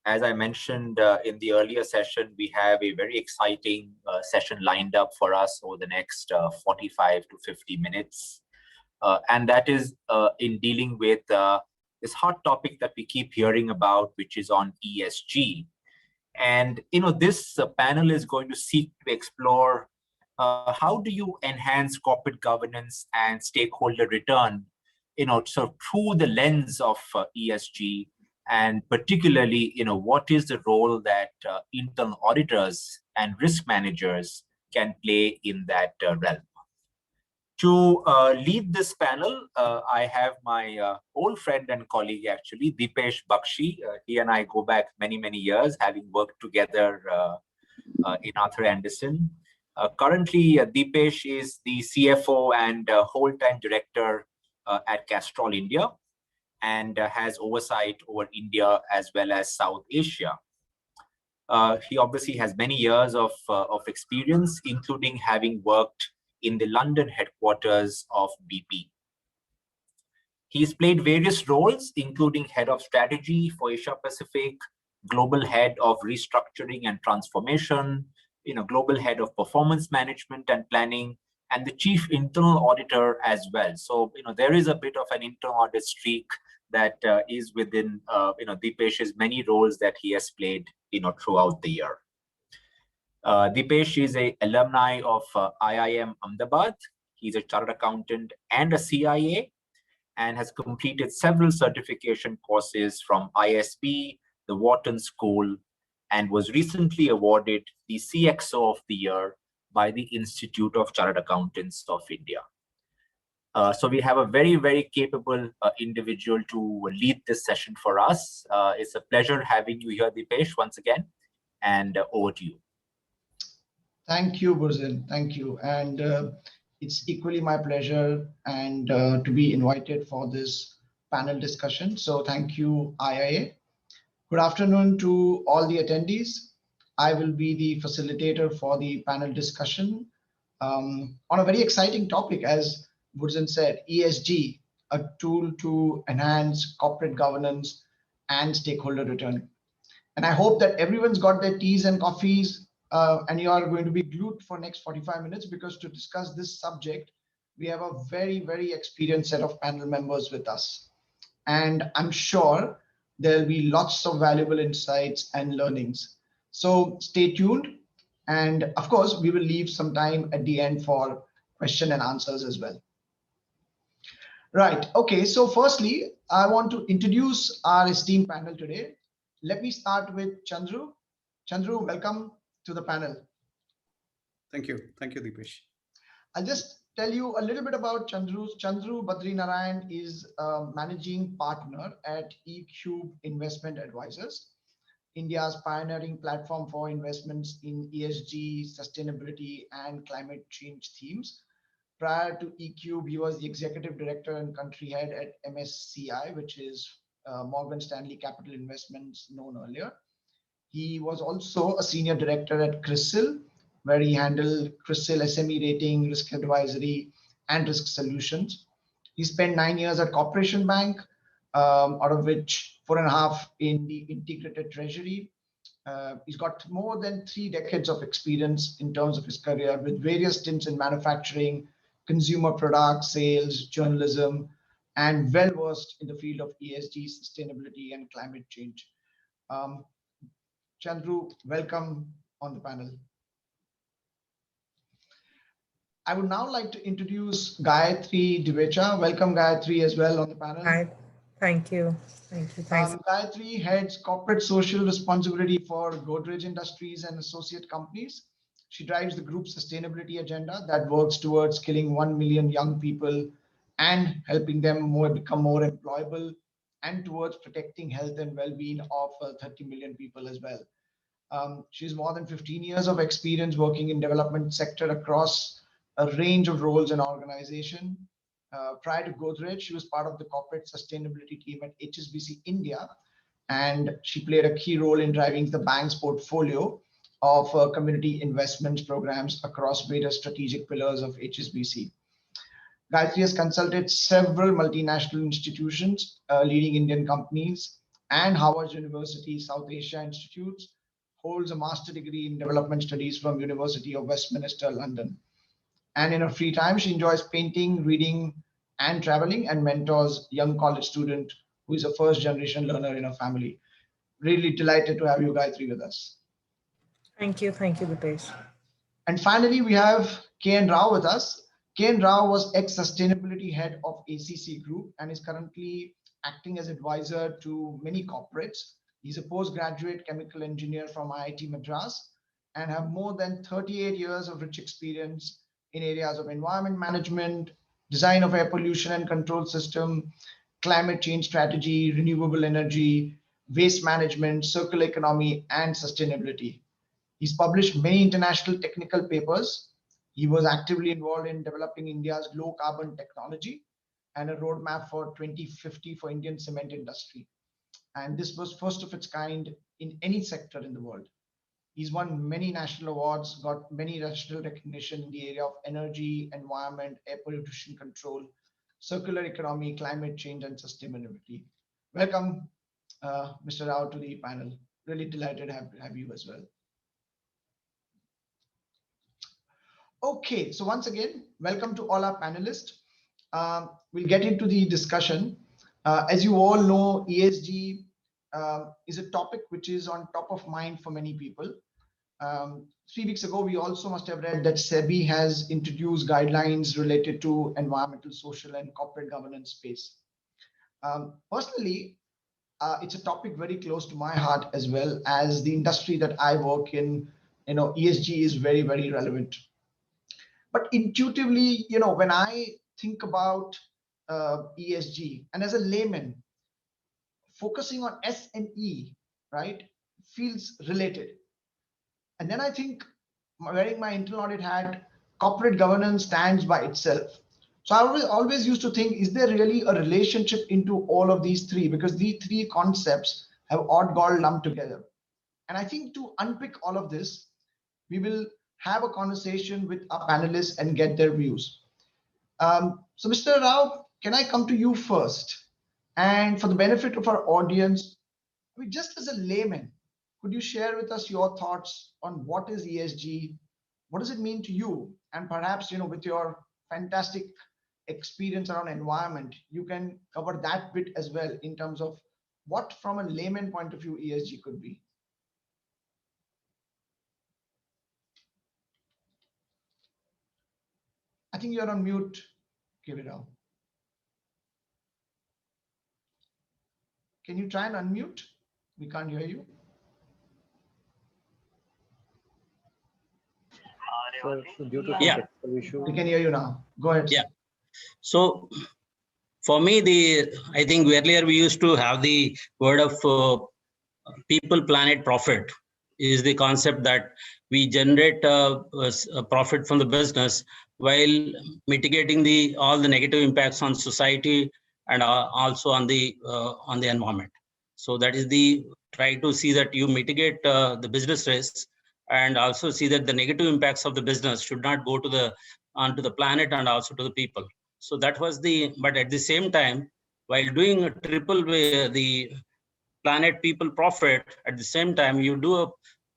as I mentioned in the earlier session, we have a very exciting session lined up for us over the next 45 to 50 minutes. And that is in dealing with this hot topic that we keep hearing about, which is on ESG. And this panel is going to seek to explore how do you enhance corporate governance and stakeholder return, sort of through the lens of ESG, and particularly, what is the role that internal auditors and risk managers can play in that realm. To lead this panel, I have my old friend and colleague, actually, Deepesh Baxi. He and I go back many, many years, having worked together in Arthur Andersen. Currently, Deepesh is the CFO and Wholetime Director at Castrol India, and has oversight over India as well as South Asia. He obviously has many years of experience, including having worked in the London headquarters of BP. He's played various roles, including Head of Strategy for Asia Pacific, Global Head of Restructuring and Transformation, Global Head of Performance Management and Planning, and the Chief Internal Auditor as well. So, there is a bit of an internal audit streak that is within, Deepesh's many roles that he has played, throughout the year. Deepesh is an alumni of IIM Ahmedabad. He's a chartered accountant and a CIA, and has completed several certification courses from ISB, the Wharton School, and was recently awarded the CXO of the Year by the Institute of Chartered Accountants of India. So we have a very, very capable individual to lead this session for us. It's a pleasure having you here, Deepesh, once again, and over to you. Thank you, Burzin. Thank you. And it's equally my pleasure and to be invited for this panel discussion. So thank you, IIA. Good afternoon to all the attendees. I will be the facilitator for the panel discussion on a very exciting topic, as Burzin said, ESG, a tool to enhance corporate governance and stakeholder return. And I hope that everyone's got their teas and coffees and you are going to be glued for next 45 minutes, because to discuss this subject, we have a very, very experienced set of panel members with us. And I'm sure there'll be lots of valuable insights and learnings. So stay tuned. And of course, we will leave some time at the end for question and answers as well. Right. Okay. So firstly, I want to introduce our esteemed panel today. Let me start with Chandru. Chandru, welcome to the panel. Thank you. Thank you, Deepesh. I'll just tell you a little bit about Chandru. Chandru Badrinarayanan is a managing partner at ECube Investment Advisors, India's pioneering platform for investments in ESG, sustainability, and climate change themes. Prior to ECube, he was the executive director and country head at MSCI, which is Morgan Stanley Capital Investments, known earlier. He was also a senior director at CRISIL, where he handled CRISIL SME rating, risk advisory, and risk solutions. He spent 9 years at Corporation Bank, out of which 4.5 in the integrated treasury. He's got more than 3 decades of experience in terms of his career, with various stints in manufacturing, consumer products, sales, journalism, and well-versed in the field of ESG, sustainability, and climate change. Chandru, welcome on the panel. I would now like to introduce Gayatri Divecha. Welcome, Gayatri, as well on the panel. Hi, thank you. Thank you. Thanks. Gayatri heads corporate social responsibility for Godrej Industries and associate companies. She drives the group's sustainability agenda that works towards skilling 1 million young people and helping them become more employable, and towards protecting health and well-being of 30 million people as well. She's more than 15 years of experience working in development sector across a range of roles in organization. Prior to Godrej, she was part of the corporate sustainability team at HSBC India, and she played a key role in driving the bank's portfolio of community investments programs across various strategic pillars of HSBC. Gayatri has consulted several multinational institutions, leading Indian companies, and Harvard University South Asia Institute. Holds a master degree in development studies from University of Westminster, London. And in her free time, she enjoys painting, reading, and traveling, and mentors young college student who is a first generation learner in her family. Really delighted to have you, Gayatri, with us. Thank you, Dipesh. And finally, we have K.N. Rao with us. K.N. Rao was ex-sustainability head of ACC Group and is currently acting as advisor to many corporates. He's a postgraduate chemical engineer from IIT Madras and have more than 38 years of rich experience in areas of environment management, design of air pollution and control system, climate change strategy, renewable energy, waste management, circular economy, and sustainability. He's published many international technical papers. He was actively involved in developing India's low carbon technology and a roadmap for 2050 for Indian cement industry. And this was first of its kind in any sector in the world. He's won many national awards, got many national recognition in the area of energy, environment, air pollution control, circular economy, climate change, and sustainability. Welcome, Mr. Rao, to the panel. Really delighted to have you as well. Okay, so once again, welcome to all our panelists. We'll get into the discussion. As you all know, ESG is a topic which is on top of mind for many people. 3 weeks ago, we also must have read that SEBI has introduced guidelines related to environmental, social, and corporate governance space. Personally, it's a topic very close to my heart as well. As the industry that I work in, ESG is very, very relevant. But intuitively, when I think about ESG, and as a layman, focusing on S and E, right, feels related. And then I think, wearing my internal audit hat, corporate governance stands by itself. So I always used to think, is there really a relationship into all of these three? Because these three concepts have oddball lumped together. And I think to unpick all of this, we will have a conversation with our panelists and get their views. So Mr. Rao, can I come to you first? And for the benefit of our audience, just as a layman, could you share with us your thoughts on what is ESG? What does it mean to you? And perhaps, with your fantastic experience around environment, you can cover that bit as well in terms of what, from a layman point of view, ESG could be. I think you're on mute. Give it out. Can you try and unmute? We can't hear you. So due to technical issue, we can hear you now. Go ahead. Yeah. So for me, I think earlier we used to have the word of people, planet, profit is the concept that we generate a profit from the business while mitigating all the negative impacts on society and also on the environment. So that is try to see that you mitigate the business risks and also see that the negative impacts of the business should not go onto the planet and also to the people. So that was but at the same time, while doing a triple way, the planet, people, profit, at the same time, you do a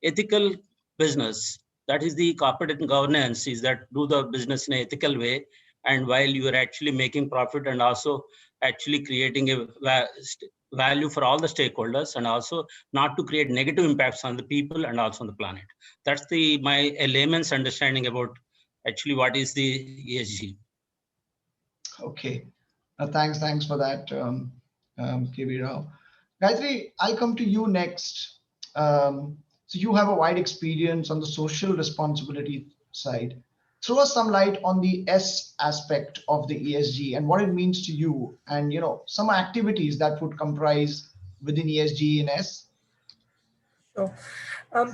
ethical business. That is the corporate governance, is that do the business in an ethical way. And while you are actually making profit and also actually creating a value for all the stakeholders and also not to create negative impacts on the people and also on the planet. That's my layman's understanding about actually what is the ESG. Okay, thanks for that, KB Rao. Gayatri, I'll come to you next. So you have a wide experience on the social responsibility side. Throw us some light on the S aspect of the ESG and what it means to you, and some activities that would comprise within ESG in S. Sure.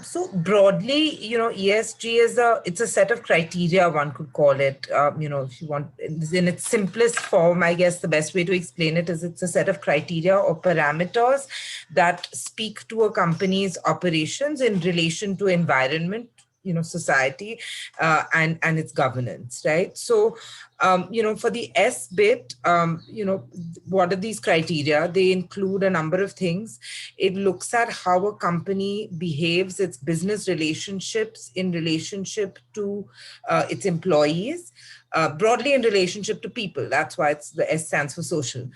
So broadly, ESG it's a set of criteria, one could call it. If you want, in its simplest form, I guess the best way to explain it is it's a set of criteria or parameters that speak to a company's operations in relation to environment, society and its governance, right? So for the S bit, what are these criteria? They include a number of things. It looks at how a company behaves, its business relationships in relationship to its employees, broadly in relationship to people. That's why the S stands for social.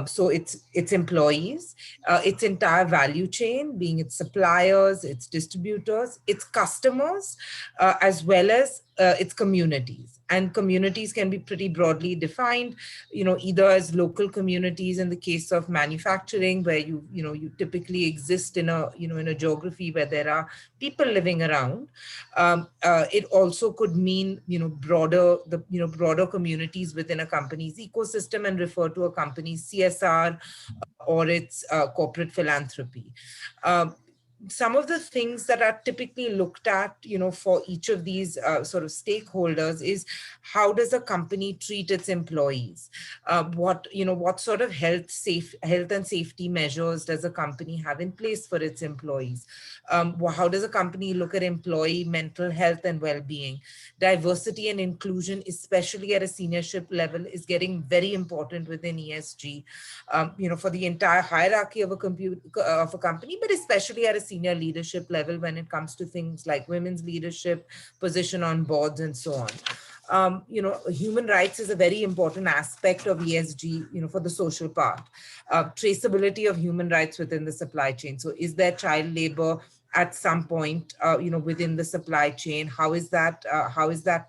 So its employees, its entire value chain, being its suppliers, its distributors, its customers, as well as its communities. And communities can be pretty broadly defined, either as local communities in the case of manufacturing, where you typically exist in a geography where there are people living around. It also could mean broader communities within a company's ecosystem, and refer to a company's CSR or its corporate philanthropy. Some of the things that are typically looked at, for each of these sort of stakeholders is, how does a company treat its employees? What sort of health and safety measures does a company have in place for its employees? How does a company look at employee mental health and well-being? Diversity and inclusion, especially at a seniorship level, is getting very important within ESG, for the entire hierarchy of a company, but especially at a senior leadership level when it comes to things like women's leadership, position on boards, and so on. Human rights is a very important aspect of ESG, for the social part. Traceability of human rights within the supply chain. So is there child labor at some point, within the supply chain? How is that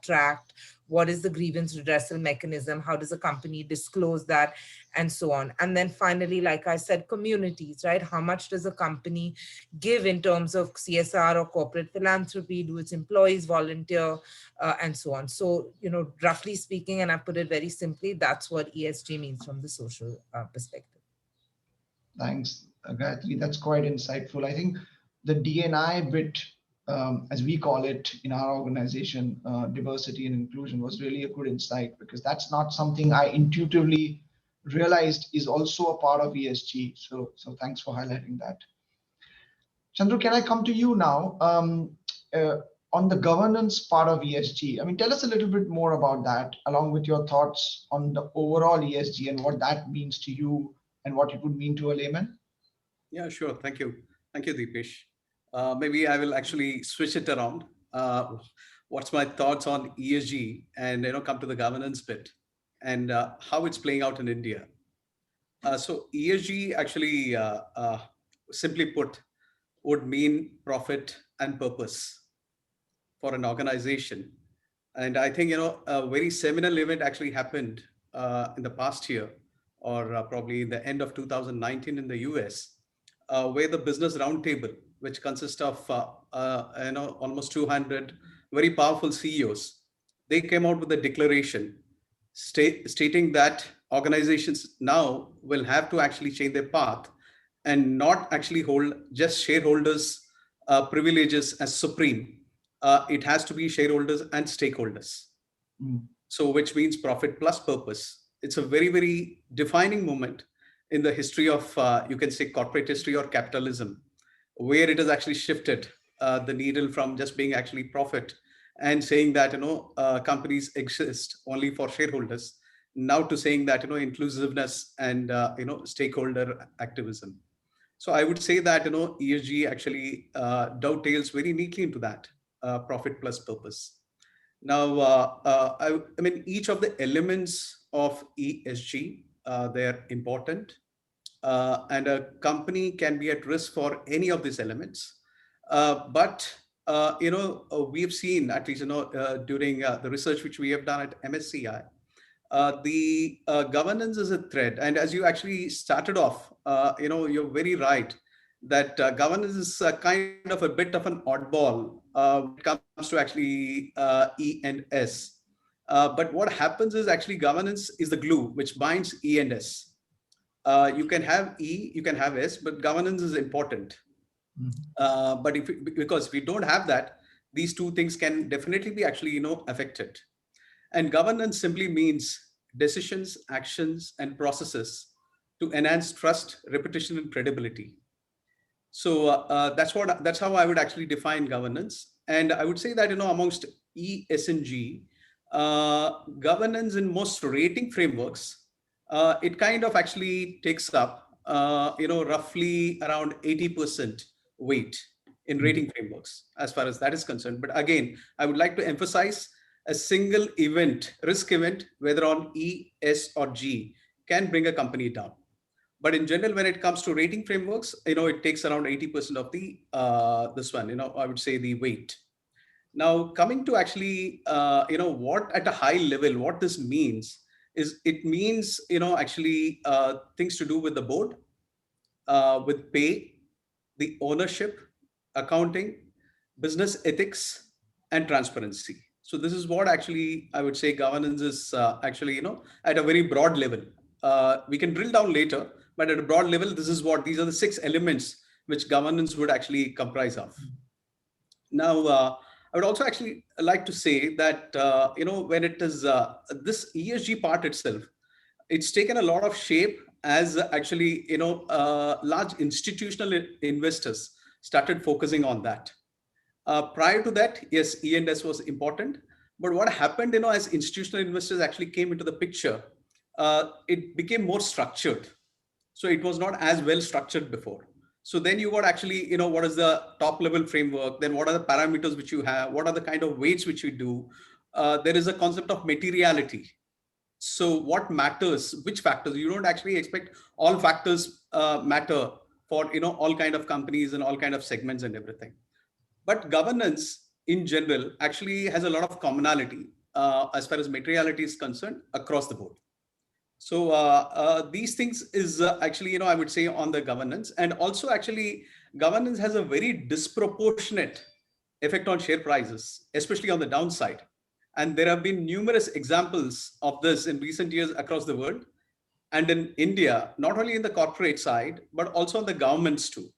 tracked? What is the grievance redressal mechanism? How does a company disclose that? And so on. And then finally, like I said, communities, right? How much does a company give in terms of CSR or corporate philanthropy? Do its employees volunteer? And so on. So, roughly speaking, and I put it very simply, that's what ESG means from the social perspective. Thanks, Gayatri. That's quite insightful. I think the D&I bit, as we call it in our organization, diversity and inclusion, was really a good insight, because that's not something I intuitively realized is also a part of ESG. So thanks for highlighting that. Chandru, can I come to you now on the governance part of ESG? I mean, tell us a little bit more about that, along with your thoughts on the overall ESG and what that means to you and what it would mean to a layman. Yeah, sure. Thank you. Thank you, Deepesh. Maybe I will actually switch it around. What's my thoughts on ESG, and come to the governance bit and how it's playing out in India. So ESG actually, simply put, would mean profit and purpose for an organization. And I think, a very seminal event actually happened in the past year, or probably the end of 2019 in the US, where the Business Roundtable, which consists of almost 200 very powerful CEOs, they came out with a declaration stating that organizations now will have to actually change their path and not actually hold just shareholders' privileges as supreme. It has to be shareholders and stakeholders. So which means profit plus purpose. It's a very, very defining moment in the history of, you can say, corporate history or capitalism, where it has actually shifted the needle from just being actually profit and saying that, companies exist only for shareholders, now to saying that, inclusiveness and, stakeholder activism. So I would say that, ESG actually dovetails very neatly into that profit plus purpose. Now, I mean, each of the elements of ESG, they're important, and a company can be at risk for any of these elements. But we've seen, at least, during the research which we have done at MSCI, the governance is a thread. And as you actually started off, you're very right that governance is kind of a bit of an oddball when it comes to actually E and S. But what happens is actually governance is the glue which binds E and S. You can have E, you can have S, but governance is important. But because if we don't have that, these two things can definitely be actually, affected. And governance simply means decisions, actions, and processes to enhance trust, reputation, and credibility. So that's how I would actually define governance. And I would say that, amongst E, S, and G, governance in most rating frameworks, it kind of actually takes up, roughly around 80% weight in rating frameworks as far as that is concerned. But again, I would like to emphasize a single event, risk event, whether on E, S, or G, can bring a company down. But in general, when it comes to rating frameworks, it takes around 80% of the this one, I would say the weight. Now, coming to actually, what at a high level, what this means is it means, actually things to do with the board, with pay, the ownership, accounting, business ethics, and transparency. So this is what actually I would say governance is actually, at a very broad level. We can drill down later, but at a broad level, these are the 6 elements which governance would actually comprise of. Now, I would also actually like to say that, when it is this ESG part itself, it's taken a lot of shape as actually, large institutional investors started focusing on that. Prior to that, yes, E&S was important. But what happened, as institutional investors actually came into the picture, it became more structured. So it was not as well structured before. So then you got actually, what is the top level framework? Then what are the parameters which you have? What are the kind of weights which you do? There is a concept of materiality. So what matters, which factors? You don't actually expect all factors matter for, all kind of companies and all kind of segments and everything. But governance in general actually has a lot of commonality as far as materiality is concerned across the board. So these things is actually, I would say on the governance, and also actually governance has a very disproportionate effect on share prices, especially on the downside. And there have been numerous examples of this in recent years across the world and in India, not only in the corporate side, but also on the governments too.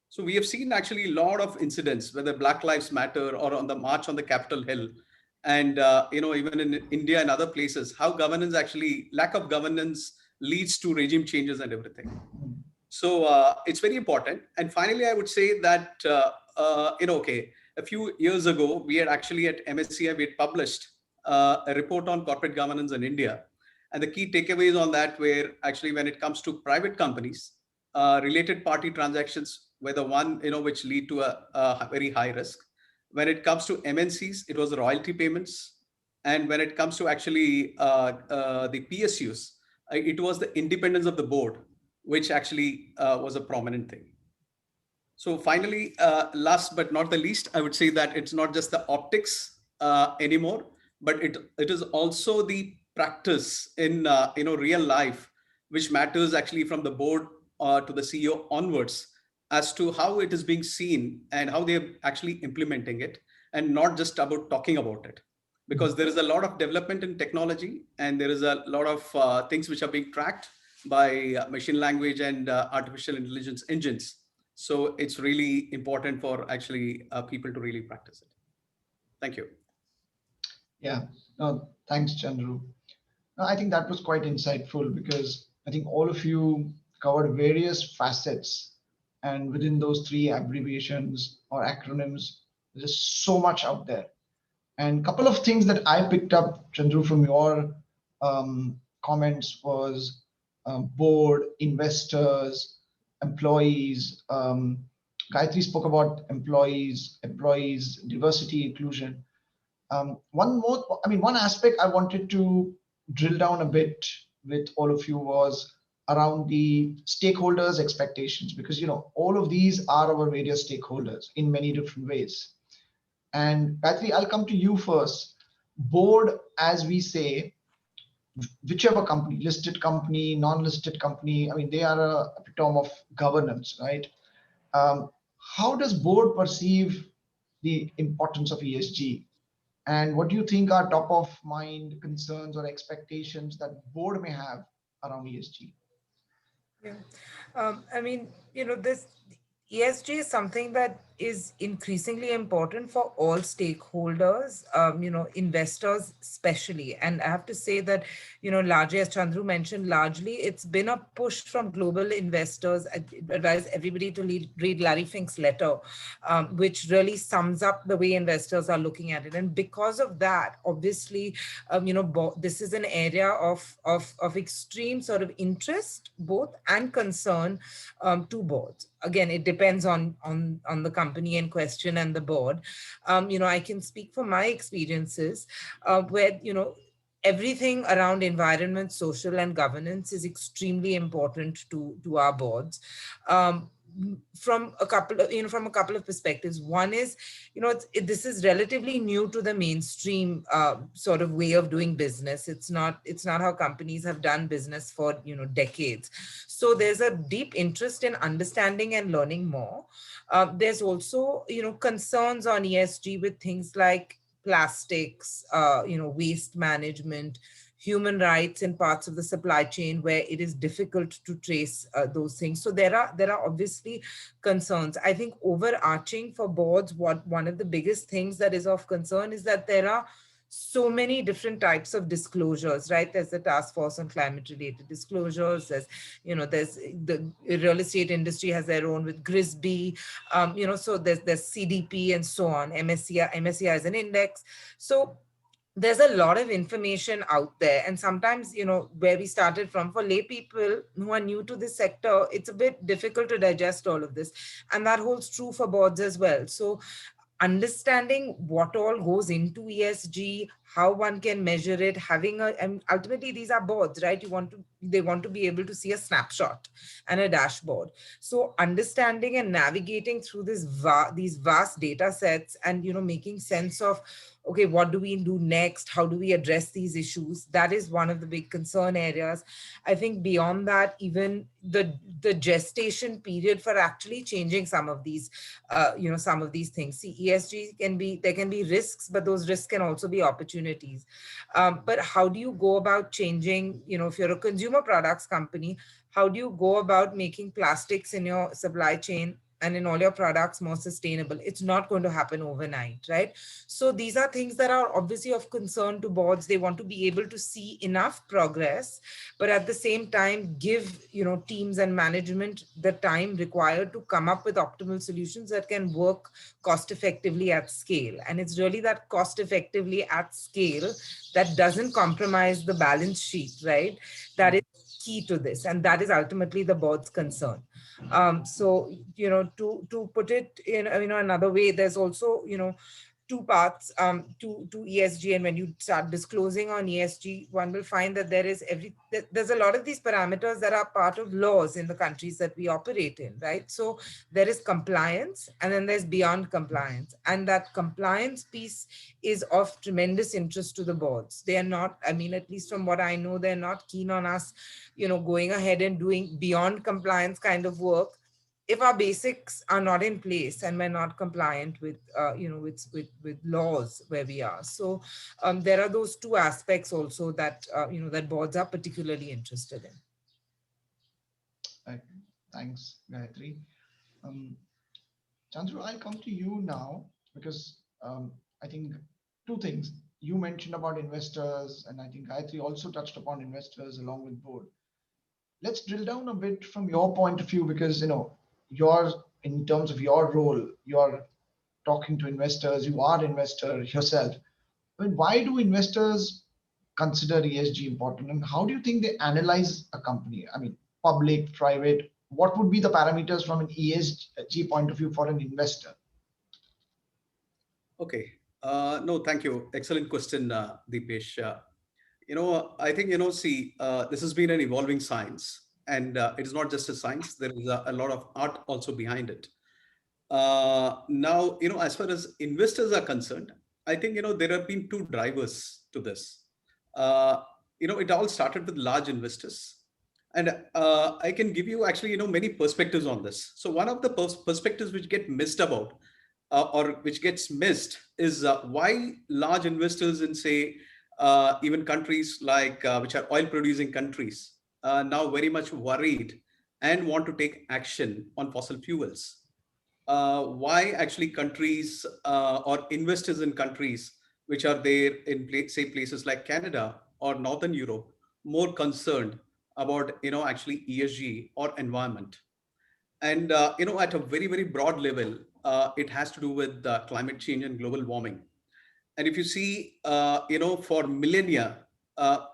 So we have seen actually a lot of incidents, whether Black Lives Matter or on the March on the Capitol Hill, and even in India and other places, how governance actually, lack of governance leads to regime changes and everything. So it's very important. And finally, I would say that, a few years ago, we had actually at MSCI, we had published a report on corporate governance in India. And the key takeaways on that were actually when it comes to private companies, related party transactions were the one, which lead to a very high risk. When it comes to MNCs, it was the royalty payments. And when it comes to actually the PSUs, it was the independence of the board, which actually was a prominent thing. So finally, last but not the least, I would say that it's not just the optics anymore, but it is also the practice in real life, which matters actually from the board to the CEO onwards, as to how it is being seen and how they're actually implementing it, and not just about talking about it. Because there is a lot of development in technology, and there is a lot of things which are being tracked by machine language and artificial intelligence engines. So it's really important for actually people to really practice it. Thank you. Yeah, no, thanks, Chandru. No, I think that was quite insightful, because I think all of you covered various facets, and within those 3 abbreviations or acronyms, there's so much out there. And a couple of things that I picked up, Chandru, from your comments was board, investors, employees. Gayatri spoke about employees, diversity, inclusion. One aspect I wanted to drill down a bit with all of you was around the stakeholders' expectations, because all of these are our various stakeholders in many different ways. And Gayatri, I'll come to you first. Board, as we say, whichever company, listed company, non-listed company, they are a epitome of governance, right? How does board perceive the importance of ESG? And what do you think are top of mind concerns or expectations that board may have around ESG? Yeah, this ESG is something that is increasingly important for all stakeholders, investors especially. And I have to say that, largely, as Chandru mentioned, largely it's been a push from global investors. I advise everybody to read Larry Fink's letter, which really sums up the way investors are looking at it. And because of that, obviously, this is an area of extreme sort of interest, both, and concern to boards. Again, it depends on the company in question and the board. I can speak from my experiences where, everything around environment, social, and governance is extremely important to our boards. From a couple of perspectives. One is, this is relatively new to the mainstream sort of way of doing business. It's not how companies have done business for decades. So there's a deep interest in understanding and learning more. There's also concerns on ESG with things like plastics, waste management, human rights in parts of the supply chain where it is difficult to trace those things. So there are obviously concerns. I think overarching for boards, one of the biggest things that is of concern is that there are so many different types of disclosures, right? There's the task force on climate related disclosures. There's the real estate industry has their own with GRISB, so there's CDP and so on. MSCI is an index. So there's a lot of information out there. And sometimes, where we started from, for lay people who are new to this sector, it's a bit difficult to digest all of this. And that holds true for boards as well. So understanding what all goes into ESG, how one can measure it, and ultimately these are boards, right? They want to be able to see a snapshot and a dashboard. So understanding and navigating through these vast data sets and, making sense of, okay, what do we do next? How do we address these issues? That is one of the big concern areas. I think beyond that, even the gestation period for actually changing some of these, some of these things. See, ESG there can be risks, but those risks can also be opportunities. But how do you go about changing, if you're a consumer products company, how do you go about making plastics in your supply chain and in all your products more sustainable? It's not going to happen overnight, right? So these are things that are obviously of concern to boards. They want to be able to see enough progress, but at the same time, give teams and management the time required to come up with optimal solutions that can work cost effectively at scale. And it's really that cost effectively at scale that doesn't compromise the balance sheet, right? That is key to this. And that is ultimately the board's concern. So, to put it in, another way, there's also, two parts to ESG. And when you start disclosing on ESG, one will find that there's a lot of these parameters that are part of laws in the countries that we operate in, right? So there is compliance, and then there's beyond compliance. And that compliance piece is of tremendous interest to the boards. They are not, at least from what I know, they're not keen on us, going ahead and doing beyond compliance kind of work if our basics are not in place and we're not compliant with, with laws where we are. So there are those two aspects also that, that boards are particularly interested in. Thanks, Gayatri. Chandru, I'll come to you now because I think two things. You mentioned about investors, and I think Gayatri also touched upon investors along with board. Let's drill down a bit from your point of view because, in terms of your role, you're talking to investors, you are an investor yourself. Why do investors consider ESG important, and how do you think they analyze a company? Public, private, what would be the parameters from an ESG point of view for an investor? Okay. No, thank you. Excellent question, Deepesh. I think, this has been an evolving science, and it is not just a science. There is a lot of art also behind it. Now, as far as investors are concerned, I think, there have been two drivers to this. It all started with large investors. And I can give you actually, many perspectives on this. So one of the perspectives which get missed about or which gets missed is why large investors in, say, even countries like which are oil producing countries now very much worried and want to take action on fossil fuels. why actually countries or investors in countries which are there in say places like Canada or Northern Europe more concerned about actually ESG or environment. And at a very, very broad level, it has to do with climate change and global warming. And if you see, for millennia,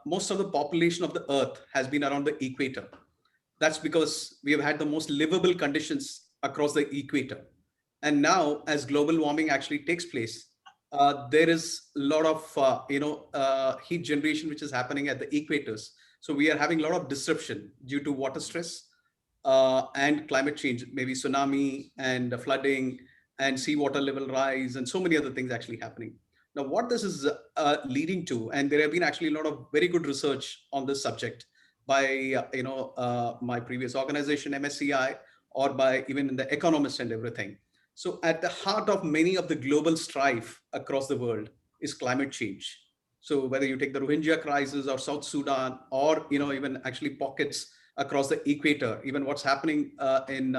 most of the population of the earth has been around the equator. That's because we have had the most livable conditions across the equator. And now, as global warming actually takes place, there is a lot of heat generation which is happening at the equators. So we are having a lot of disruption due to water stress and climate change, maybe tsunami and flooding and seawater level rise and so many other things actually happening. Now, what this is leading to, and there have been actually a lot of very good research on this subject by my previous organization MSCI, or by even The Economist and everything. So at the heart of many of the global strife across the world is climate change. So whether you take the Rohingya crisis or South Sudan, or even actually pockets across the equator, even what's happening in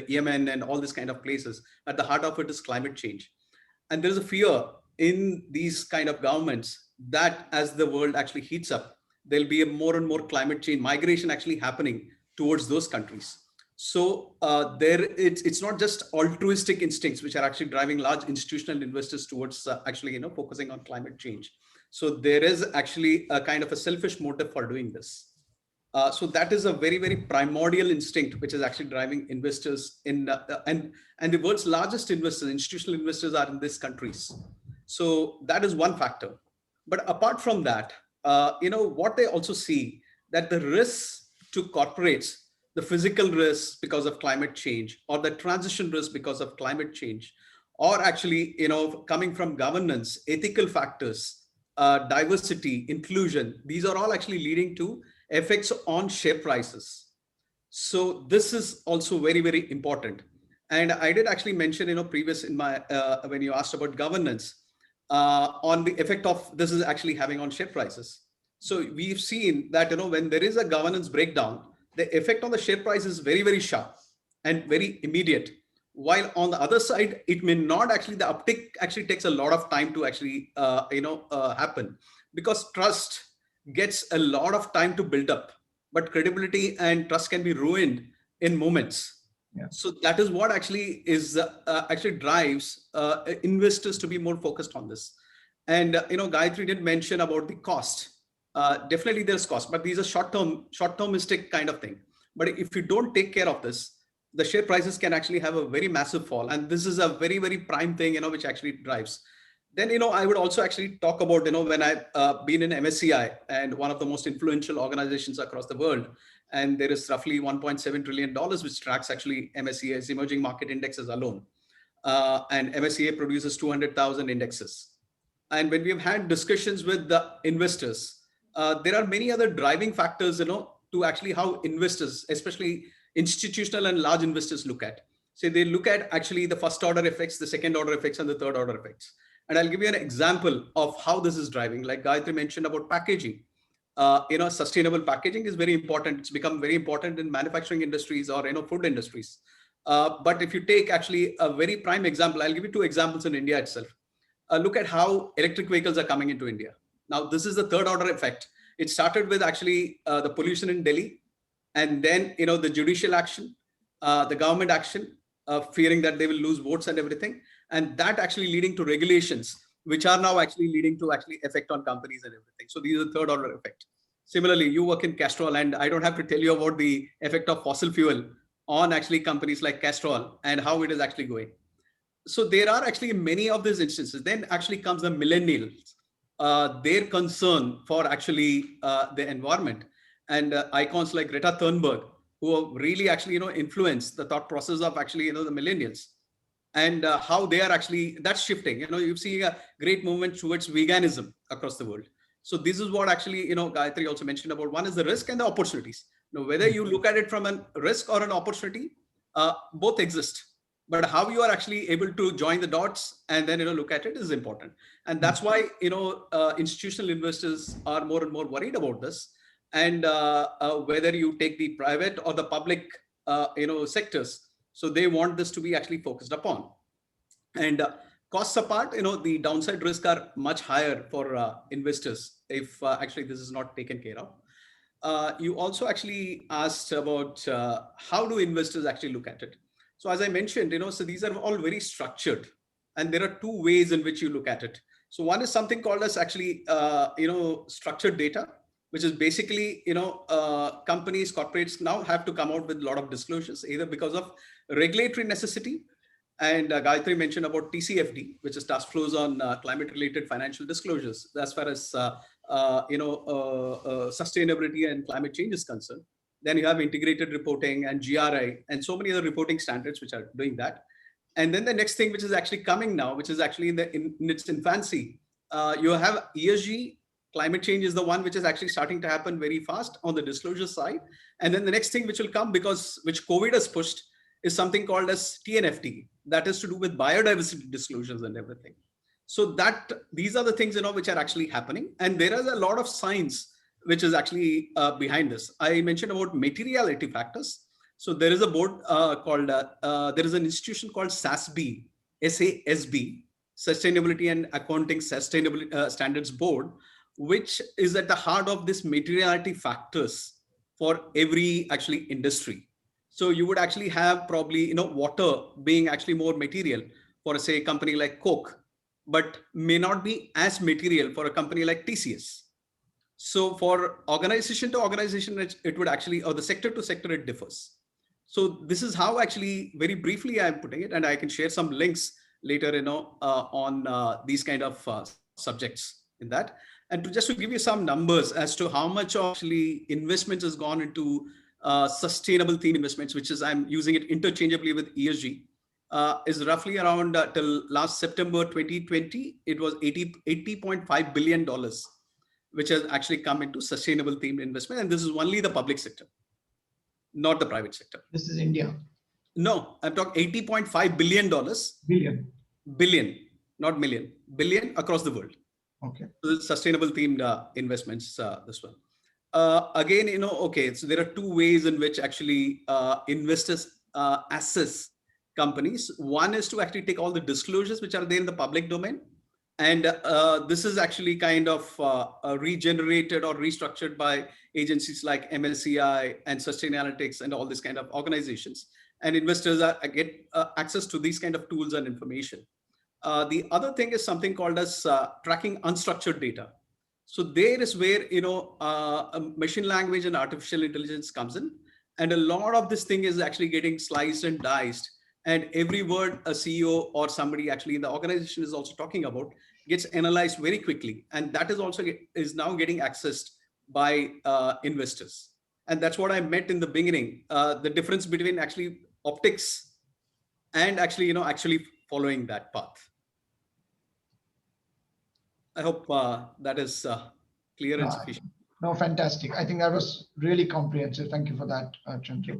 Yemen and all these kind of places, at the heart of it is climate change. And there's a fear in these kind of governments that as the world actually heats up, there'll be a more and more climate change migration actually happening towards those countries. So it's not just altruistic instincts which are actually driving large institutional investors towards actually focusing on climate change. So there is actually a kind of a selfish motive for doing this. So that is a very, very primordial instinct which is actually driving investors in and the world's largest investors, institutional investors, are in these countries. So that is one factor. But apart from that, what they also see, that the risks to corporates, the physical risks because of climate change, or the transition risk because of climate change, or actually coming from governance, ethical factors, diversity, inclusion, these are all actually leading to effects on share prices. So this is also very, very important. And I did actually mention previous in my when you asked about governance, on the effect of this is actually having on share prices. So we've seen that when there is a governance breakdown, the effect on the share price is very, very sharp and very immediate. While on the other side, it may not actually, the uptick actually takes a lot of time to actually happen, because trust gets a lot of time to build up, but credibility and trust can be ruined in moments. Yeah. So that is what actually is actually drives investors to be more focused on this. And Gayatri did mention about the cost. Definitely there's cost, but these are short-termistic kind of thing. But if you don't take care of this, the share prices can actually have a very massive fall. And this is a very, very prime thing, which actually drives. Then, I would also actually talk about, when I've been in MSCI, and one of the most influential organizations across the world, and there is roughly $1.7 trillion, which tracks actually MSCI's emerging market indexes alone. And MSCI produces 200,000 indexes. And when we've had discussions with the investors, there are many other driving factors, to actually how investors, especially institutional and large investors, look at. So they look at actually the first order effects, the second order effects, and the third order effects. And I'll give you an example of how this is driving. Like Gayatri mentioned about packaging. Sustainable packaging is very important. It's become very important in manufacturing industries or food industries. But if you take actually a very prime example, I'll give you two examples in India itself. Look at how electric vehicles are coming into India. Now, this is the third order effect. It started with actually the pollution in Delhi, and then the judicial action, the government action, fearing that they will lose votes and everything. And that actually leading to regulations, which are now actually leading to actually effect on companies and everything. So these are third order effect. Similarly, you work in Castrol, and I don't have to tell you about the effect of fossil fuel on actually companies like Castrol and how it is actually going. So there are actually many of these instances. Then actually comes the millennials, their concern for actually the environment, and icons like Greta Thunberg, who have really actually influenced the thought process of actually the millennials. And how they are actually, that's shifting. You see a great movement towards veganism across the world. So this is what actually, Gayatri also mentioned about. One is the risk and the opportunities. Whether you look at it from a risk or an opportunity, both exist. But how you are actually able to join the dots and then look at it is important. And that's why institutional investors are more and more worried about this. And whether you take the private or the public sectors, So they want this to be actually focused upon. And costs apart, the downside risk are much higher for investors if actually this is not taken care of. You also actually asked about how do investors actually look at it. So as I mentioned, so these are all very structured, and there are two ways in which you look at it. So one is something called as actually, structured data, which is basically, companies, corporates now have to come out with a lot of disclosures, either because of regulatory necessity. And Gayatri mentioned about TCFD, which is task flows on climate-related financial disclosures, as far as sustainability and climate change is concerned. Then you have integrated reporting and GRI and so many other reporting standards which are doing that. And then the next thing which is actually coming now, which is actually in its infancy, you have ESG. Climate change is the one which is actually starting to happen very fast on the disclosure side. And then the next thing which will come, which COVID has pushed, is something called as TNFD, that is to do with biodiversity disclosures and everything. So these are the things which are actually happening, and there is a lot of science which is actually behind this. I mentioned about materiality factors. So there is a board there is an institution called SASB, SASB, Sustainability and Accounting Sustainability Standards Board, which is at the heart of this materiality factors for every actually industry. So you would actually have probably, water being actually more material for say a company like Coke, but may not be as material for a company like TCS. So for organization to organization, it would actually, or the sector to sector, it differs. So this is how actually very briefly I'm putting it, and I can share some links later, on these kind of subjects in that. And just to give you some numbers as to how much actually investments has gone into sustainable theme investments, which is I'm using it interchangeably with ESG, is roughly around till last September 2020, it was $80.5 billion, which has actually come into sustainable themed investment. And this is only the public sector, not the private sector. This is India. No, I'm talking $80.5 billion. Billion, not million, billion across the world. Okay. Sustainable themed investments, this one. Again, okay, so there are two ways in which actually investors assess companies. One is to actually take all the disclosures which are there in the public domain. And this is actually kind of regenerated or restructured by agencies like MSCI and Sustainalytics and all these kind of organizations. And investors get access to these kind of tools and information. The other thing is something called as tracking unstructured data. So there is where, machine language and artificial intelligence comes in. And a lot of this thing is actually getting sliced and diced. And every word a CEO or somebody actually in the organization is also talking about gets analyzed very quickly. And that is also is now getting accessed by investors. And that's what I meant in the beginning, the difference between actually optics and actually, actually following that path. I hope that is clear and sufficient. No, fantastic. I think that was really comprehensive. Thank you for that, Chandru.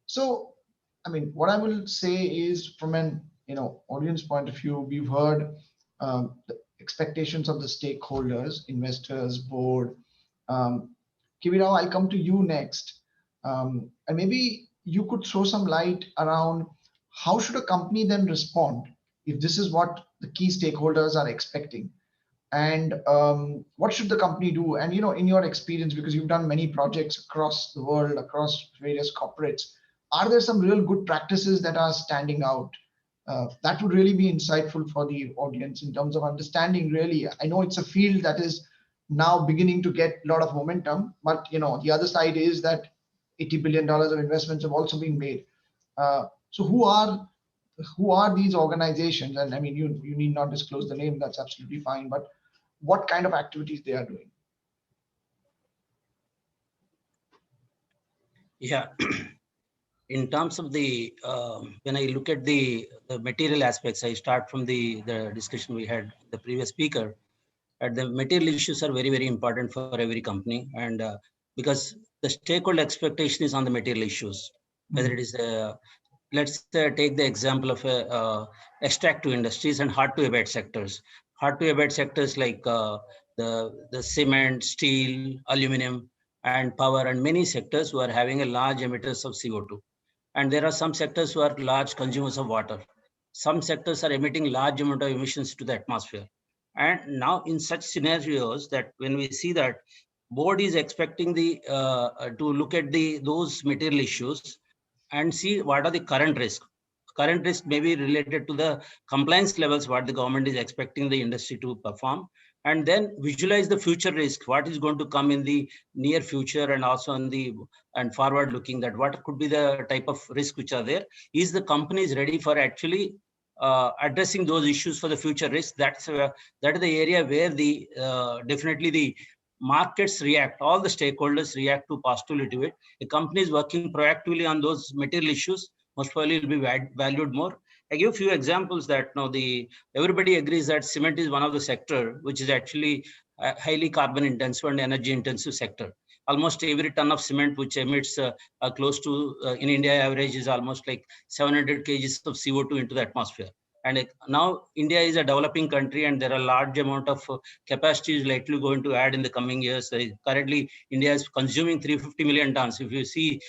So, I mean, what I will say is from an audience point of view, we've heard the expectations of the stakeholders, investors, board. Kivirao, I'll come to you next. And maybe you could throw some light around how should a company then respond if this is what the key stakeholders are expecting, and what should the company do? And in your experience, because you've done many projects across the world, across various corporates, are there some real good practices that are standing out? That would really be insightful for the audience in terms of understanding. Really, I know it's a field that is now beginning to get a lot of momentum, but the other side is that $80 billion of investments have also been made. So who are these organizations? And I mean, you need not disclose the name, that's absolutely fine, but what kind of activities they are doing? Yeah, in terms of the, when I look at the material aspects, I start from the discussion we had, the previous speaker, and the material issues are very, very important for every company. And because the stakeholder expectation is on the material issues, whether it is let's take the example of extractive industries and hard to abate sectors. Hard to abate sectors like the cement, steel, aluminum, and power, and many sectors who are having a large emitters of CO2. And there are some sectors who are large consumers of water. Some sectors are emitting large amount of emissions to the atmosphere. And now in such scenarios, that when we see that board is expecting the to look at those material issues and see what are the current risks. Current risk may be related to the compliance levels, what the government is expecting the industry to perform, and then visualize the future risk, what is going to come in the near future, and also in the forward looking, that what could be the type of risk which are there. Is the companies ready for actually addressing those issues for the future risk? That is the area where the definitely the markets react, all the stakeholders react to positively to it. The company is working proactively on those material issues, most probably will be valued more. I give a few examples that now everybody agrees that cement is one of the sector which is actually highly carbon intensive and energy intensive sector. Almost every ton of cement which emits close to in India average is almost like 700 kgs of CO2 into the atmosphere. And now India is a developing country, and there are large amount of capacity is likely going to add in the coming years. Currently, India is consuming 350 million tons. If you see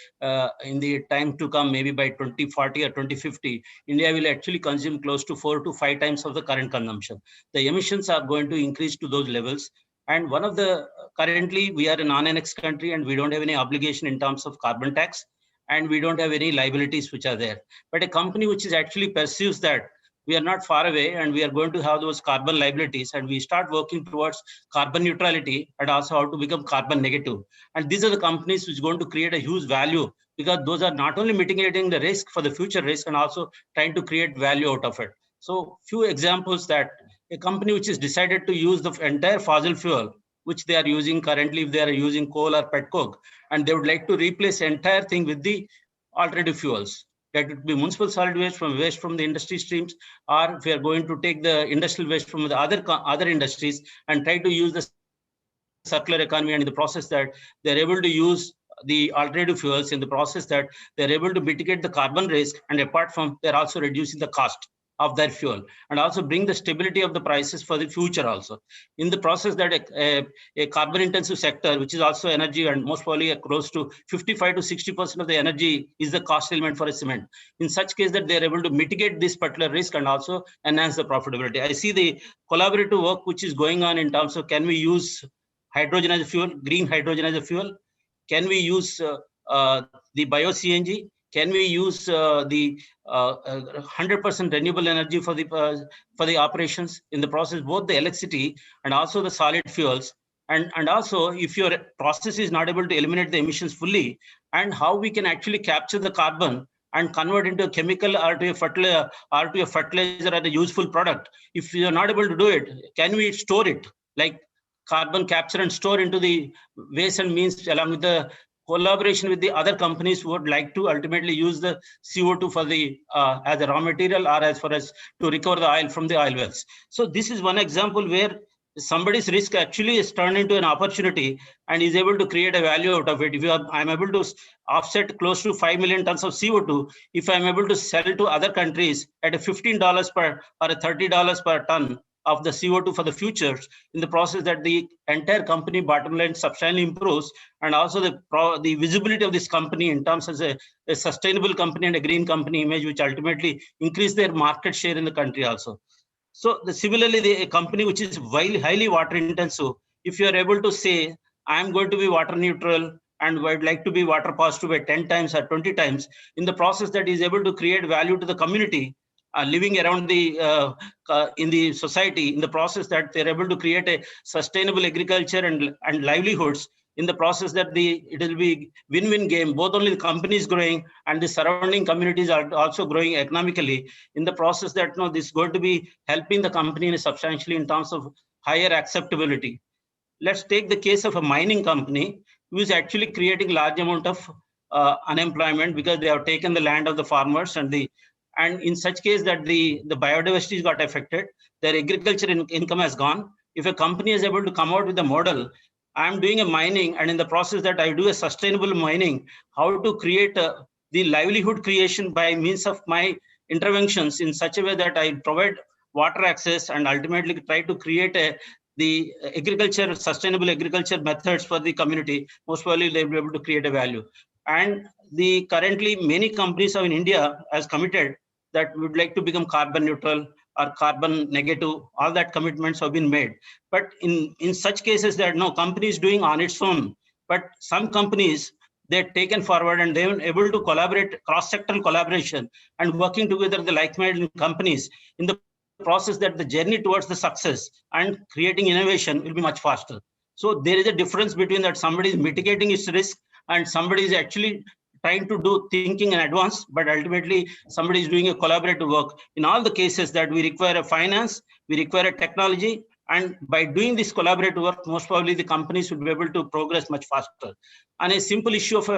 in the time to come, maybe by 2040 or 2050, India will actually consume close to 4 to 5 times of the current consumption. The emissions are going to increase to those levels. And one of the, currently we are a non-annexed country and we don't have any obligation in terms of carbon tax, and we don't have any liabilities which are there. But a company which is actually perceives that we are not far away and we are going to have those carbon liabilities, and we start working towards carbon neutrality and also how to become carbon negative. And these are the companies which are going to create a huge value, because those are not only mitigating the risk for the future risk and also trying to create value out of it. So few examples that a company which is decided to use the entire fossil fuel, which they are using currently, if they are using coal or petcoke, and they would like to replace the entire thing with the alternative fuels. That would be municipal solid waste from the industry streams, or if we are going to take the industrial waste from the other industries and try to use the circular economy, and in the process that they're able to use the alternative fuels, in the process that they're able to mitigate the carbon risk, and apart from, they're also reducing the cost of that fuel, and also bring the stability of the prices for the future also. In the process that a carbon intensive sector, which is also energy, and most probably close to 55 to 60% of the energy is the cost element for a cement. In such case that they're able to mitigate this particular risk and also enhance the profitability. I see the collaborative work which is going on in terms of, can we use hydrogen as a fuel, green hydrogen as a fuel? Can we use the bio-CNG? Can we use the 100% renewable energy for the operations? In the process, both the electricity and also the solid fuels, and also if your process is not able to eliminate the emissions fully, and how we can actually capture the carbon and convert into a chemical or to a fertilizer or a useful product. If you are not able to do it, can we store it, like carbon capture and store into the ways and means, along with the collaboration with the other companies who would like to ultimately use the CO2 for the as a raw material, or as far as to recover the oil from the oil wells. So this is one example where somebody's risk actually is turned into an opportunity and is able to create a value out of it. If I'm able to offset close to 5 million tons of CO2, if I'm able to sell to other countries at a $15 per or a $30 per ton of the CO2 for the futures, in the process that the entire company bottom line substantially improves, and also the visibility of this company in terms as a sustainable company and a green company image, which ultimately increase their market share in the country also. So similarly, the company which is highly water intensive, if you are able to say, I'm going to be water neutral and would like to be water positive by 10 times or 20 times, in the process that is able to create value to the community living around the in the society, in the process that they're able to create a sustainable agriculture and livelihoods, in the process that it will be win-win game. Both only the company is growing and the surrounding communities are also growing economically, in the process that this is going to be helping the company substantially in terms of higher acceptability. Let's take the case of a mining company who is actually creating large amount of unemployment, because they have taken the land of the farmers, and in such case that the biodiversity got affected, their agriculture income has gone. If a company is able to come out with a model, I'm doing a mining, and in the process that I do a sustainable mining, how to create the livelihood creation by means of my interventions in such a way that I provide water access and ultimately try to create the sustainable agriculture methods for the community, most probably they'll be able to create a value. And the currently many companies in India has committed that would like to become carbon neutral or carbon negative. All that commitments have been made. But in such cases that no company is doing on its own, but some companies, they're taken forward and they're able to collaborate, cross-sectoral collaboration and working together the like-minded companies in the process, that the journey towards the success and creating innovation will be much faster. So there is a difference between that somebody is mitigating its risk and somebody is actually trying to do thinking in advance, but ultimately somebody is doing a collaborative work. In all the cases that we require a finance, we require a technology, and by doing this collaborative work, most probably the companies will be able to progress much faster. On a simple issue of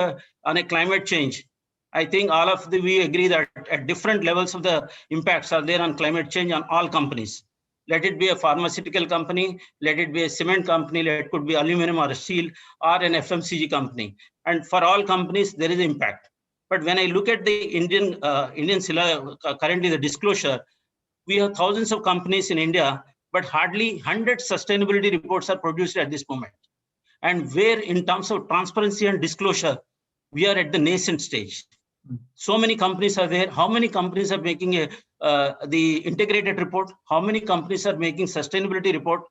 on a climate change, I think all of we agree that at different levels of the impacts are there on climate change on all companies. Let it be a pharmaceutical company, let it be a cement company, let it could be aluminum or steel or an FMCG company. And for all companies, there is impact. But when I look at the Indian currently the disclosure, we have thousands of companies in India, but hardly 100 sustainability reports are produced at this moment. And where in terms of transparency and disclosure, we are at the nascent stage. So many companies are there. How many companies are making the integrated report? How many companies are making sustainability report?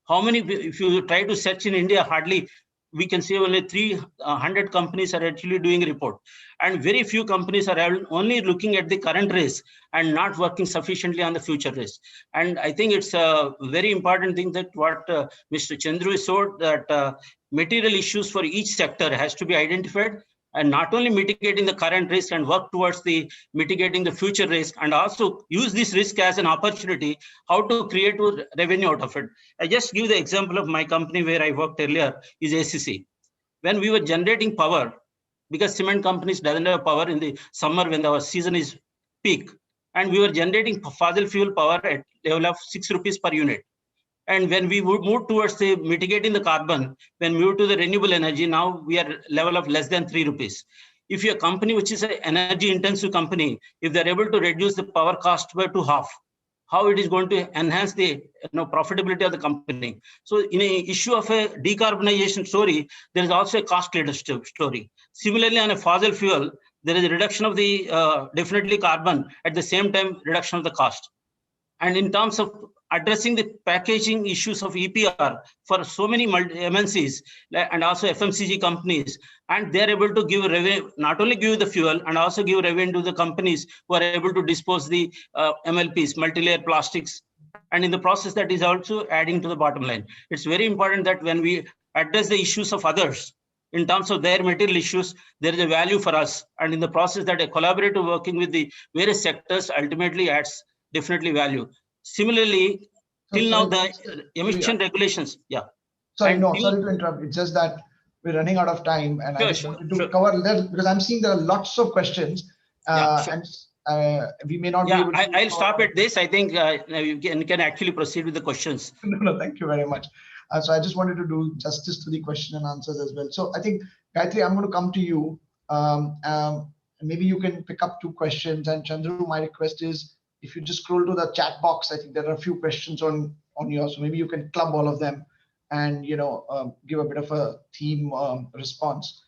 How many, if you try to search in India, hardly we can say only 300 companies are actually doing a report. And very few companies are only looking at the current risk and not working sufficiently on the future risk. And I think it's a very important thing that what Mr. Chandru showed, that material issues for each sector has to be identified, and not only mitigating the current risk and work towards the mitigating the future risk, and also use this risk as an opportunity, how to create revenue out of it. I just give the example of my company where I worked earlier is ACC. When we were generating power, because cement companies doesn't have power in the summer when our season is peak, and we were generating fossil fuel power at level of 6 rupees per unit. And when we would move towards the mitigating the carbon, when we move to the renewable energy, now we are level of less than 3 rupees. If you're a company which is an energy intensive company, if they're able to reduce the power cost by to half, how it is going to enhance the profitability of the company. So in a issue of a decarbonization story, there is also a cost leadership story. Similarly, on a fossil fuel, there is a reduction of the definitely carbon, at the same time reduction of the cost. And in terms of addressing the packaging issues of EPR for so many MNCs and also FMCG companies, and they're able to give revenue, not only give the fuel and also give revenue to the companies who are able to dispose the MLPs, multi-layer plastics, and in the process that is also adding to the bottom line. It's very important that when we address the issues of others, in terms of their material issues, there is a value for us, and in the process that a collaborative working with the various sectors ultimately adds definitely value. Similarly, till now the emission regulations, yeah. Sorry, sorry to interrupt. It's just that we're running out of time, and I just wanted to cover that because I'm seeing there are lots of questions, and we may not be able to. I'll stop at this. I think you can actually proceed with the questions. No, thank you very much. So I just wanted to do justice to the question and answers as well. So I think, Gayatri, I'm going to come to you. Maybe you can pick up 2 questions, and Chandru, my request is, if you just scroll to the chat box, I think there are a few questions on yours. So maybe you can club all of them and give a bit of a theme response.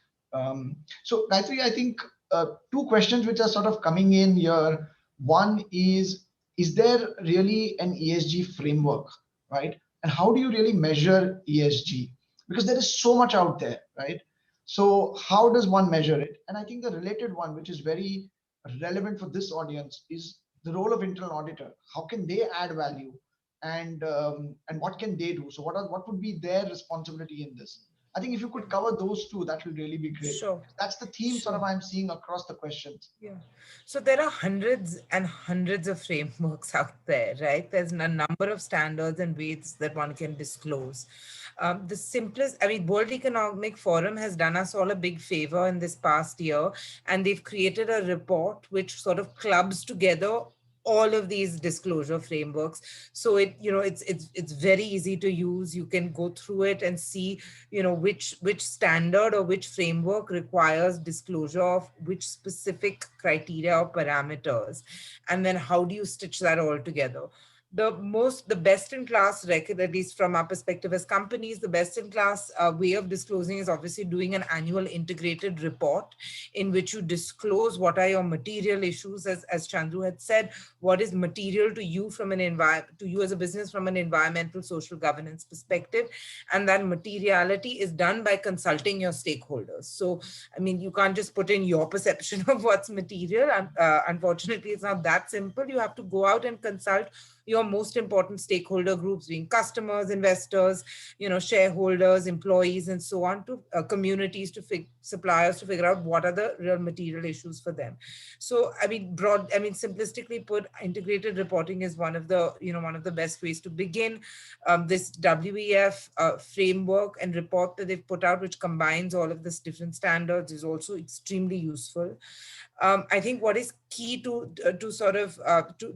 So Gayatri, I think 2 questions which are sort of coming in here. One is there really an ESG framework, right? And how do you really measure ESG? Because there is so much out there, right? So how does one measure it? And I think the related one, which is very relevant for this audience, is the role of internal auditor. How can they add value, and what can they do? So what would be their responsibility in this? I think if you could cover those 2, that will really be great. Sure. That's the theme sort of I'm seeing across the questions. Yeah. So there are hundreds and hundreds of frameworks out there, right? There's a number of standards and weights that one can disclose. The simplest, World Economic Forum has done us all a big favor in this past year, and they've created a report which sort of clubs together all of these disclosure frameworks. So it's very easy to use. You can go through it and see, which standard or which framework requires disclosure of which specific criteria or parameters. And then how do you stitch that all together? the best in class record, at least from our perspective as companies, the best in class way of disclosing is obviously doing an annual integrated report in which you disclose what are your material issues, as Chandru had said, what is material to you from an to you as a business from an environmental, social governance perspective. And that materiality is done by consulting your stakeholders. So, I mean, you can't just put in your perception of what's material. And unfortunately, it's not that simple. You have to go out and consult your most important stakeholder groups, being customers, investors, shareholders, employees, and so on, to communities, to suppliers, to figure out what are the real material issues for them. So, I mean, simplistically put, integrated reporting is one of the best ways to begin. This WEF framework and report that they've put out, which combines all of this different standards, is also extremely useful. I think what is key to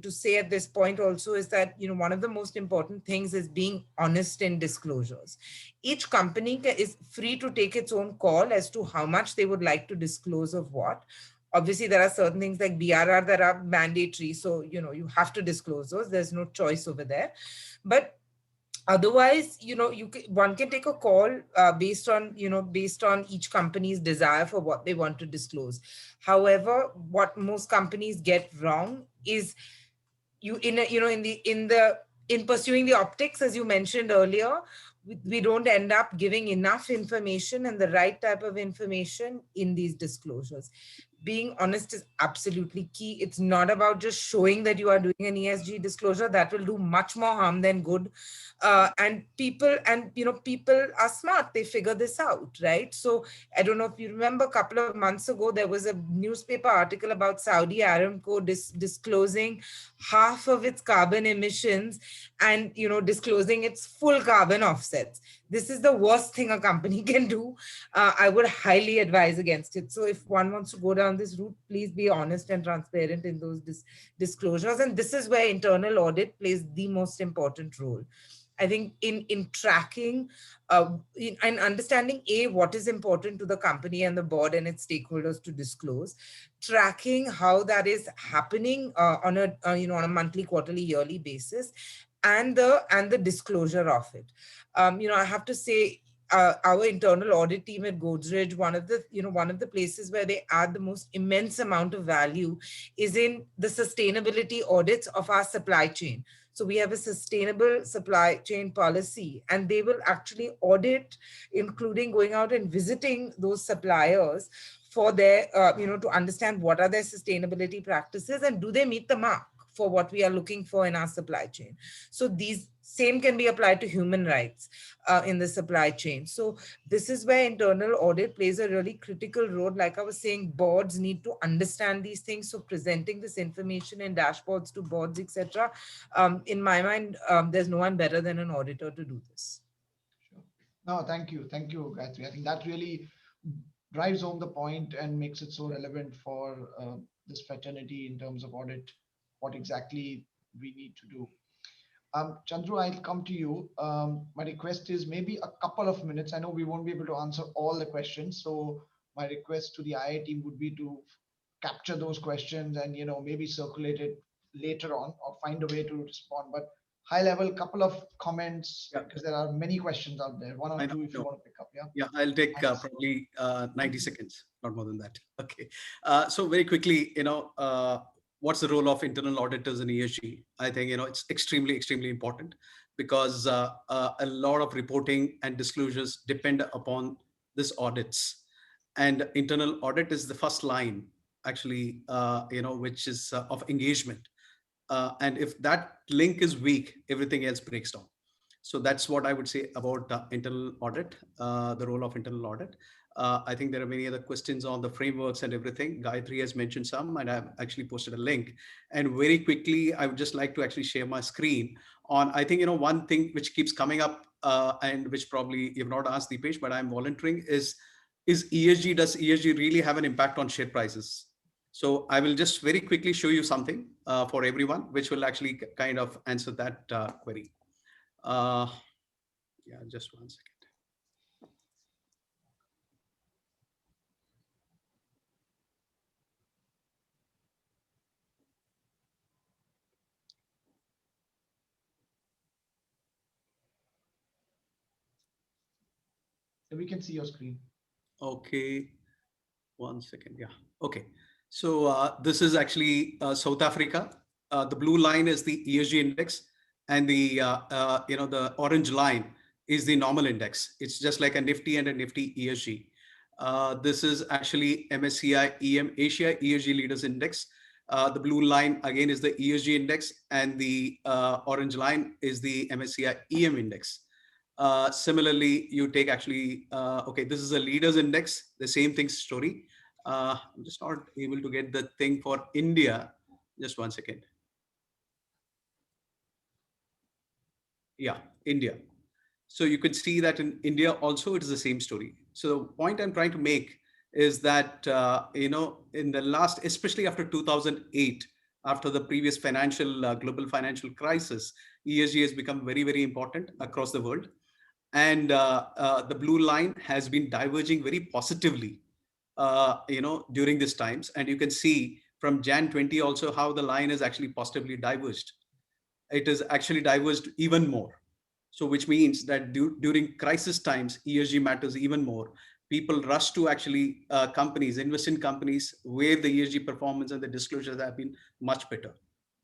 say at this point also is that, one of the most important things is being honest in disclosures. Each company is free to take its own call as to how much they would like to disclose of what. Obviously, there are certain things like BRR that are mandatory. So, you have to disclose those. There's no choice over there. But otherwise, one can take a call based on each company's desire for what they want to disclose. However, what most companies get wrong is in pursuing the optics, as you mentioned earlier, we don't end up giving enough information and the right type of information in these disclosures. Being honest is absolutely key. It's not about just showing that you are doing an ESG disclosure. That will do much more harm than good. And people are smart. They figure this out, right? So I don't know if you remember, a couple of months ago, there was a newspaper article about Saudi Aramco disclosing half of its carbon emissions and, disclosing its full carbon offsets. This is the worst thing a company can do. I would highly advise against it. So if one wants to go down this route, please be honest and transparent in those disclosures. And this is where internal audit plays the most important role. I think in tracking and understanding what is important to the company and the board and its stakeholders to disclose, tracking how that is happening on a monthly, quarterly, yearly basis, and the disclosure of it. I have to say, our internal audit team at Godrej, one of the places where they add the most immense amount of value is in the sustainability audits of our supply chain. So we have a sustainable supply chain policy, and they will actually audit, including going out and visiting those suppliers for their, to understand what are their sustainability practices and do they meet the mark for what we are looking for in our supply chain. So these same can be applied to human rights in the supply chain. So this is where internal audit plays a really critical role. Like I was saying, boards need to understand these things. So presenting this information in dashboards to boards, etc. In my mind, there's no one better than an auditor to do this. Sure. No, thank you, Gayatri. I think that really drives home the point and makes it so relevant for this fraternity in terms of audit, what exactly we need to do. Chandru, I'll come to you. My request is maybe a couple of minutes. I know we won't be able to answer all the questions. So my request to the IIA team would be to capture those questions and, maybe circulate it later on or find a way to respond. But high level, couple of comments, because there are many questions out there. One or two if you want to pick up. Yeah, I'll take probably 90 seconds, not more than that. Okay. So very quickly, what's the role of internal auditors in ESG? I think, it's extremely, extremely important because a lot of reporting and disclosures depend upon this audits. And internal audit is the first line, actually, which is of engagement. And if that link is weak, everything else breaks down. So that's what I would say about internal audit, the role of internal audit. I think there are many other questions on the frameworks and everything. Gayatri has mentioned some, and I've actually posted a link. And very quickly, I would just like to actually share my screen on, I think, one thing which keeps coming up and which probably you've not asked Deepesh, but I'm volunteering is ESG, does ESG really have an impact on share prices? So I will just very quickly show you something for everyone, which will actually kind of answer that query. Yeah, just 1 second. We can see your screen. Okay, 1 second. Yeah. Okay. So this is actually South Africa. The blue line is the ESG index, and the the orange line is the normal index. It's just like a Nifty and a Nifty ESG. This is actually MSCI EM Asia ESG Leaders Index. The blue line again is the ESG index, and the orange line is the MSCI EM index. Similarly, you take actually, okay, this is a leaders index, the same thing story. I'm just not able to get the thing for India. Just 1 second. Yeah, India. So you could see that in India also, it is the same story. So the point I'm trying to make is that, in the last, especially after 2008, after the previous global financial crisis, ESG has become very, very important across the world. And the blue line has been diverging very positively, during these times. And you can see from Jan 20 also how the line is actually positively diverged. It is actually diverged even more. So which means that during crisis times, ESG matters even more. People rush to actually invest in companies where the ESG performance and the disclosures have been much better.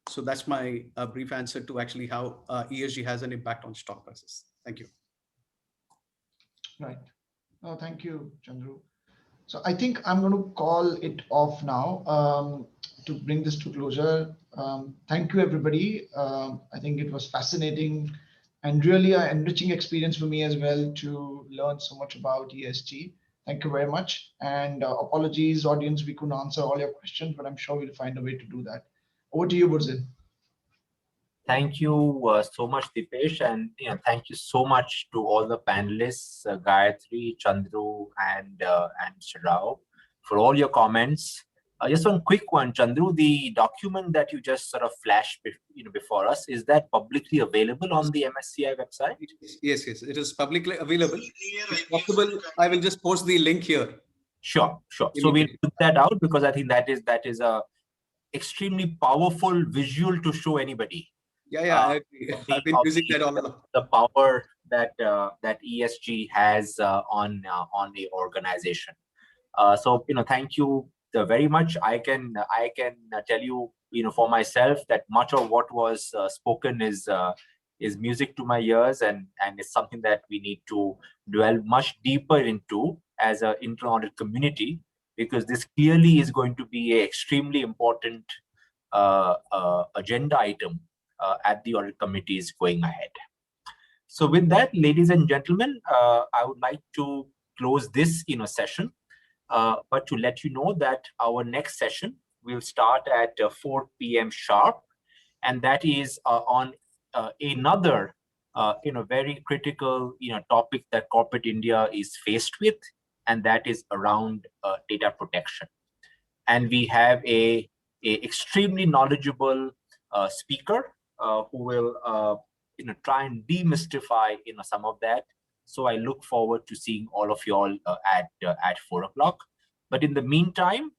So that's my brief answer to actually how ESG has an impact on stock prices. Thank you. Right. Oh, thank you, Chandru. So I think I'm going to call it off now to bring this to closure. Thank you, everybody. I think it was fascinating and really an enriching experience for me as well to learn so much about ESG. Thank you very much. And apologies, audience, we couldn't answer all your questions, but I'm sure we'll find a way to do that. Over to you, Burzin. Thank you so much, Deepesh, and thank you so much to all the panelists, Gayatri, Chandru, and Rao, for all your comments. Just one quick one, Chandru. The document that you just sort of flashed, before us, is that publicly available on the MSCI website? Yes, it is publicly available. If possible, I will just post the link here. Sure. So we'll put that out because I think that is a extremely powerful visual to show anybody. Yeah, I agree. I've been using that all along. The power that ESG has on the organization. So thank you very much. I can tell you, for myself that much of what was spoken is music to my ears, and it's something that we need to delve much deeper into as an internal audit community, because this clearly is going to be an extremely important agenda item at the audit committees going ahead. So with that, ladies and gentlemen, I would like to close this session, but to let you know that our next session will start at 4 p.m. sharp, and that is on another very critical topic that corporate India is faced with, and that is around data protection. And we have a extremely knowledgeable speaker who will try and demystify some of that. So I look forward to seeing all of you all at 4 o'clock. But in the meantime,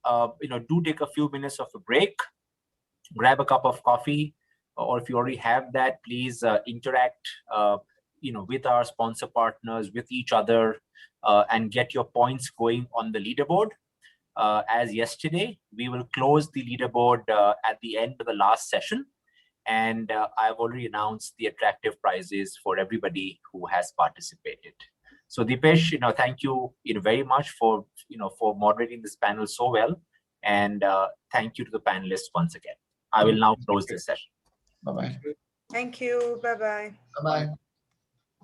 do take a few minutes of a break, grab a cup of coffee, or if you already have that, please interact with our sponsor partners, with each other, and get your points going on the leaderboard. As yesterday, we will close the leaderboard at the end of the last session. And I've already announced the attractive prizes for everybody who has participated. So Deepesh, thank you very much for moderating this panel so well. And thank you to the panelists once again. I will now close this session. Bye-bye. Thank you. Bye-bye. Bye-bye.